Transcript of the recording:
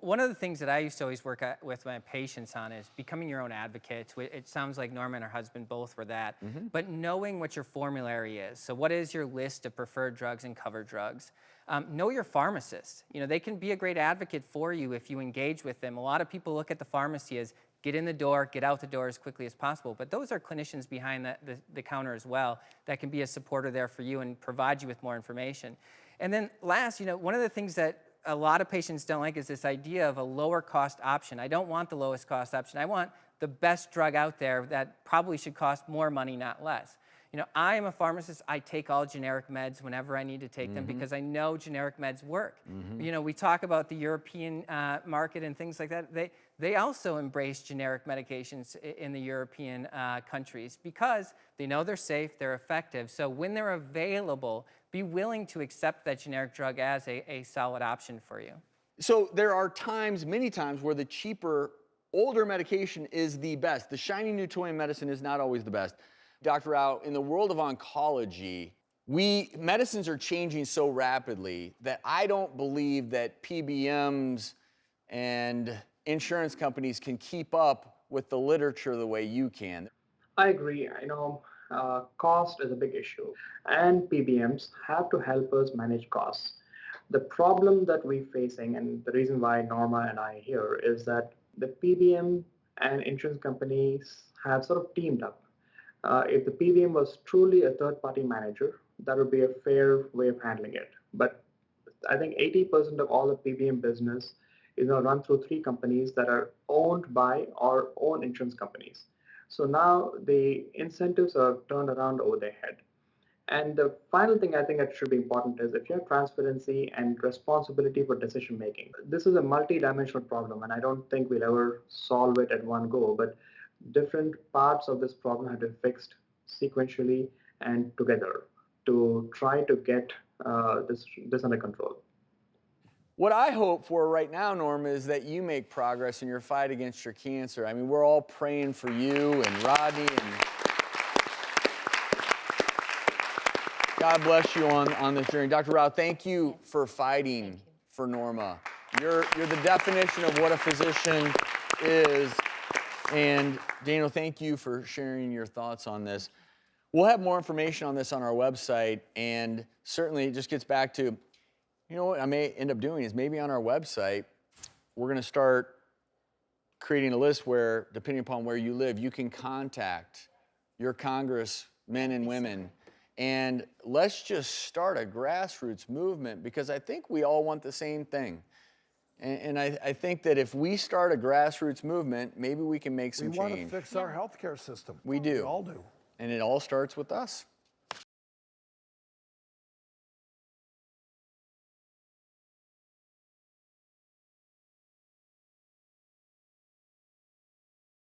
One of the things that I used to always work with my patients on is becoming your own advocate. It sounds like Norma and her husband both were that, but knowing what your formulary is. So what is your list of preferred drugs and covered drugs? Know your pharmacist. You know, they can be a great advocate for you if you engage with them. A lot of people look at the pharmacy as get in the door, get out the door as quickly as possible. But those are clinicians behind the counter as well that can be a supporter there for you and provide you with more information. And then last, you know, one of the things that a lot of patients don't like is this idea of a lower cost option. I don't want the lowest cost option. I want the best drug out there that probably should cost more money, not less. You know, I am a pharmacist. I take all generic meds whenever I need to take them because I know generic meds work. You know, we talk about the European market and things like that. They also embrace generic medications in the European countries because they know they're safe, they're effective. So when they're available, be willing to accept that generic drug as a solid option for you. So there are times, many times, where the cheaper, older medication is the best. The shiny new toy in medicine is not always the best. Dr. Rao, in the world of oncology, medicines are changing so rapidly that I don't believe that PBMs and insurance companies can keep up with the literature the way you can. I agree. Cost is a big issue, and PBMs have to help us manage costs. The problem that we're facing, and the reason why Norma and I are here, is that the PBM and insurance companies have sort of teamed up. If the PBM was truly a third-party manager, that would be a fair way of handling it. But I think 80% of all the PBM business is now run through three companies that are owned by our own insurance companies. So now the incentives are turned around over their head. And the final thing I think that should be important is if you have transparency and responsibility for decision making. This is a multi-dimensional problem, and I don't think we'll ever solve it at one go, but different parts of this problem have to be fixed sequentially and together to try to get this under control. What I hope for right now, Norm, is that you make progress in your fight against your cancer. I mean, we're all praying for you and Rodney, and God bless you on this journey. Dr. Rao, thank you for fighting for Norma. You're the definition of what a physician is. And Daniel, thank you for sharing your thoughts on this. We'll have more information on this on our website, and certainly it just gets back to, you know what I may end up doing is maybe on our website, we're gonna start creating a list where, depending upon where you live, you can contact your congressmen and women, and let's just start a grassroots movement, because I think we all want the same thing. And I think that if we start a grassroots movement, maybe we can make some change. We want to fix our healthcare system. We do. We all do. And it all starts with us.